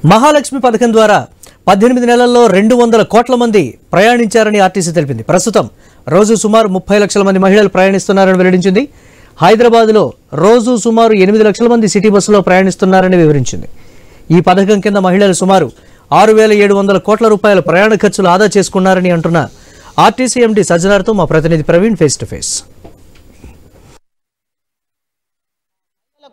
మహాలక్ష్మి పథకం ద్వారా 18 నెలల్లో 200 కోట్ల మంది ప్రయాణించారని ఆర్టీసీ తెలిపింది. ప్రస్తుతం రోజు సుమారు 30 లక్షల మంది మహిళలు ప్రయాణిస్తున్నారని వెల్లడించింది. హైదరాబాద్లో రోజు సుమారు 8 లక్షల మంది సిటీ బస్సులో ప్రయాణిస్తున్నారని వివరించింది. ఈ పథకం కింద మహిళలు సుమారు 6,700 కోట్ల రూపాయల ప్రయాణ ఖర్చులు ఆదా చేసుకున్నారని అంటున్న ఆర్టీసీ ఎండీ సజ్జనార్తో మా ప్రతినిధి ప్రవీణ్ ఫేస్ టు ఫేస్.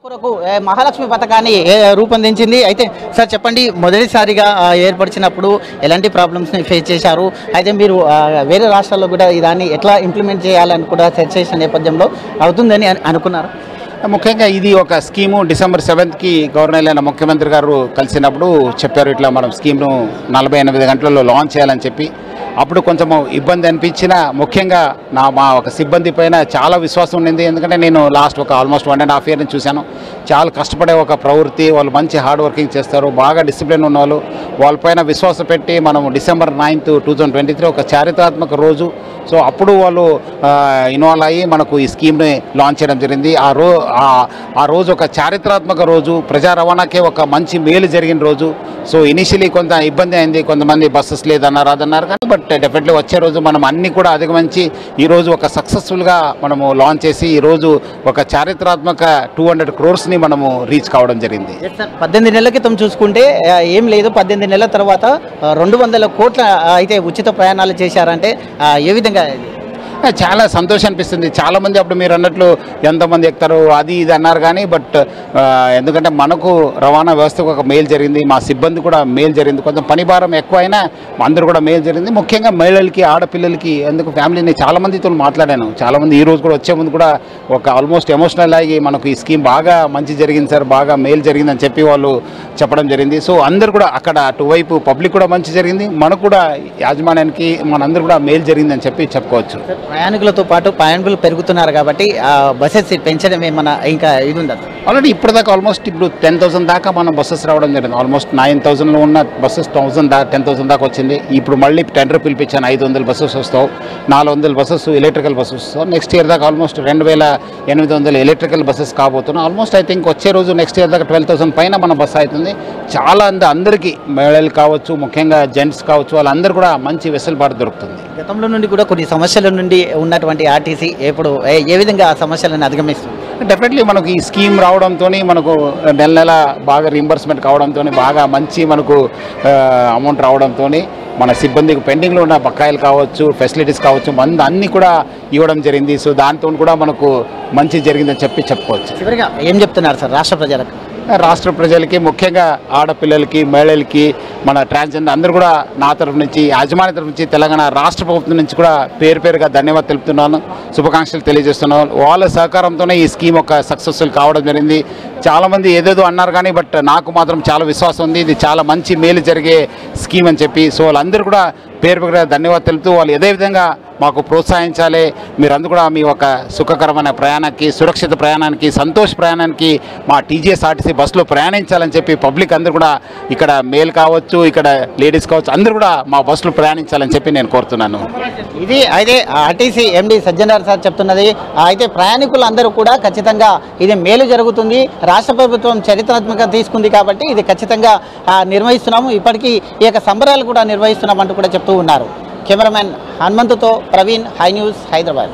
కొరకు మహాలక్ష్మి పథకాన్ని రూపొందించింది. అయితే సార్ చెప్పండి, మొదటిసారిగా ఏర్పరిచినప్పుడు ఎలాంటి ప్రాబ్లమ్స్ని ఫేస్ చేశారు? అయితే మీరు వేరే రాష్ట్రాల్లో కూడా దాన్ని ఎట్లా ఇంప్లిమెంట్ చేయాలని కూడా చర్చ చేసిన నేపథ్యంలో అవుతుందని అనుకున్నారు? ముఖ్యంగా ఇది ఒక స్కీము డిసెంబర్ 7కి గవర్నర్ అయిన ముఖ్యమంత్రి గారు కలిసినప్పుడు చెప్పారు, ఇట్లా మనం స్కీమ్ను 48 గంటలలో లాంచ్ చేయాలని చెప్పి. అప్పుడు కొంచెం ఇబ్బంది అనిపించిన, ముఖ్యంగా మా ఒక సిబ్బంది పైన చాలా విశ్వాసం ఉండింది. ఎందుకంటే నేను లాస్ట్ ఒక ఆల్మోస్ట్ 1.5 ఇయర్ నుంచి చూశాను. చాలా కష్టపడే ఒక ప్రవృత్తి, వాళ్ళు మంచి హార్డ్ వర్కింగ్ చేస్తారు, బాగా డిసిప్లిన్ ఉన్న వాళ్ళు. వాళ్ళపైన విశ్వాసం పెట్టి మనము డిసెంబర్ 9, 2023 ఒక చారిత్రాత్మక రోజు. సో అప్పుడు వాళ్ళు ఇన్వాల్వ్ అయ్యి మనకు ఈ స్కీమ్ని లాంచ్ చేయడం జరిగింది. ఆ రోజు ఒక చారిత్రాత్మక రోజు, ప్రజా రవాణాకే ఒక మంచి మేలు జరిగిన రోజు. సో ఇనిషియలీ కొంత ఇబ్బంది అయింది, కొంతమంది బస్సెస్ లేదన్నారు అదన్నారు, కానీ బట్ డెఫినెట్లీ వచ్చే రోజు మనం అన్ని కూడా అధిగమించి ఈరోజు ఒక సక్సెస్ఫుల్గా మనము లాంచ్ చేసి ఈరోజు ఒక చారిత్రాత్మక 200 crores మనము రీచ్ కావడం జరిగింది. 18 నెలల క్రితం చూసుకుంటే ఏం లేదు, 18 నెలల తర్వాత 200 కోట్ల అయితే ఉచిత ప్రయాణాలు చేశారంటే ఏ విధంగా? చాలా సంతోషం అనిపిస్తుంది. చాలామంది అప్పుడు మీరు అన్నట్లు ఎంతమంది ఎక్కుతారు అది ఇది అన్నారు, కానీ బట్ ఎందుకంటే మనకు రవాణా వ్యవస్థకు ఒక మేలు జరిగింది, మా సిబ్బంది కూడా మేలు జరిగింది. కొంచెం పని భారం ఎక్కువ అయినా అందరూ కూడా మేలు జరిగింది. ముఖ్యంగా మహిళలకి, ఆడపిల్లలకి, ఎందుకు ఫ్యామిలీని చాలామందితో మాట్లాడాను. చాలామంది ఈ రోజు కూడా వచ్చే ముందు కూడా ఒక ఆల్మోస్ట్ ఎమోషనల్ అయ్యి మనకు ఈ స్కీమ్ బాగా మంచి జరిగింది సార్, బాగా మేలు జరిగిందని చెప్పి వాళ్ళు చెప్పడం జరిగింది. సో అందరు కూడా అక్కడ అటువైపు పబ్లిక్ కూడా మంచి జరిగింది, మనకు కూడా యాజమాన్యానికి మనందరూ కూడా మేలు జరిగిందని చెప్పి చెప్పుకోవచ్చు. ప్రయాణికులతో పాటు ప్రయాణికులు పెరుగుతున్నారు కాబట్టి బస్సెస్ పెంచడం ఏమన్నా ఇంకా ఇది ఉందా? ఆల్రెడీ ఇప్పటిదాకా ఆల్మోస్ట్ ఇప్పుడు 10,000 దాకా మనం బస్సెస్ రావడం జరిగింది. ఆల్మోస్ట్ 9,000లో ఉన్న బస్సెస్ 10,000 దాకా వచ్చింది. ఇప్పుడు మళ్ళీ టెండర్ పిలిపించాను, 500 బస్సెస్ వస్తావు, 400 బస్సెస్ ఎలక్ట్రికల్ బస్సెస్ వస్తావు. నెక్స్ట్ ఇయర్ దాకా ఆల్మోస్ట్ 2,800 ఎలక్ట్రికల్ బస్సెస్ కాబోతున్నాం. ఆల్మోస్ట్ ఐ థింక్ వచ్చే రోజు నెక్స్ట్ ఇయర్ దాకా 12,000 పైన మన బస్సు అవుతుంది. చాలా అందరికీ, మహిళలు కావచ్చు, ముఖ్యంగా జెంట్స్ కావచ్చు, వాళ్ళందరూ కూడా మంచి వెసులుబాటు దొరుకుతుంది. గతంలో నుండి కూడా కొన్ని సమస్యల నుండి ఉన్నటువంటి ఆర్టీసీ ఇప్పుడు ఏ విధంగా ఆ సమస్యలను అధిగమిస్తుంది? డెఫినెట్లీ మనకు ఈ స్కీమ్ రావడంతో మనకు నెల బాగా రీంబర్స్మెంట్ కావడంతో బాగా మంచి మనకు అమౌంట్ రావడంతో మన సిబ్బందికి పెండింగ్లో ఉన్న బకాయిలు కావచ్చు, ఫెసిలిటీస్ కావచ్చు, అన్నీ కూడా ఇవ్వడం జరిగింది. సో దాంతో కూడా మనకు మంచి జరిగిందని చెప్పుకోవచ్చు. చివరిగా ఏం చెప్తున్నారు సార్ రాష్ట్ర ప్రజలకు? రాష్ట్ర ప్రజలకి, ముఖ్యంగా ఆడపిల్లలకి, మహిళలకి, మన ట్రాన్స్జెండర్ అందరూ కూడా నా తరఫు నుంచి, యాజమాన్య తరఫు నుంచి, తెలంగాణ రాష్ట్ర ప్రభుత్వం నుంచి కూడా పేరుగా ధన్యవాదాలు తెలుపుతున్నాను, శుభాకాంక్షలు తెలియజేస్తున్నాను. వాళ్ళ సహకారంతోనే ఈ స్కీమ్ ఒక సక్సెస్ఫుల్ కావడం జరిగింది. చాలామంది ఏదేదో అన్నారు, కానీ బట్ నాకు మాత్రం చాలా విశ్వాసం ఉంది, ఇది చాలా మంచి మేలు జరిగే స్కీమ్ అని చెప్పి. సో వాళ్ళందరూ కూడా పేరుగా ధన్యవాదాలు తెలుపుతూ వాళ్ళు అదే విధంగా మాకు ప్రోత్సహించాలి. మీరందరూ కూడా మీ ఒక సుఖకరమైన ప్రయాణానికి, సురక్షిత ప్రయాణానికి, సంతోష ప్రయాణానికి మా టీజీఎస్ఆర్టీసీ బస్సులో ప్రయాణించాలని చెప్పి పబ్లిక్ అందరూ కూడా, ఇక్కడ మేల్ కావచ్చు, ఇక్కడ లేడీస్ కావచ్చు, అందరూ కూడా మా బస్సులో ప్రయాణించాలని చెప్పి నేను కోరుతున్నాను. ఇది అయితే ఆర్టీసీ ఎండీ సజ్జనార్ సార్ చెప్తున్నది. అయితే ప్రయాణికులందరూ కూడా ఖచ్చితంగా ఇది మేలు జరుగుతుంది, రాష్ట్ర ప్రభుత్వం చరిత్రాత్మకంగా తీసుకుంది కాబట్టి ఇది ఖచ్చితంగా నిర్వహిస్తున్నాము, ఇప్పటికీ ఈ యొక్క సంబరాలు కూడా నిర్వహిస్తున్నామంటూ కూడా చెప్తూ ఉన్నారు. కెమెరామెన్ హనుమంతుతో ప్రవీణ్, హై న్యూస్, హైదరాబాద్.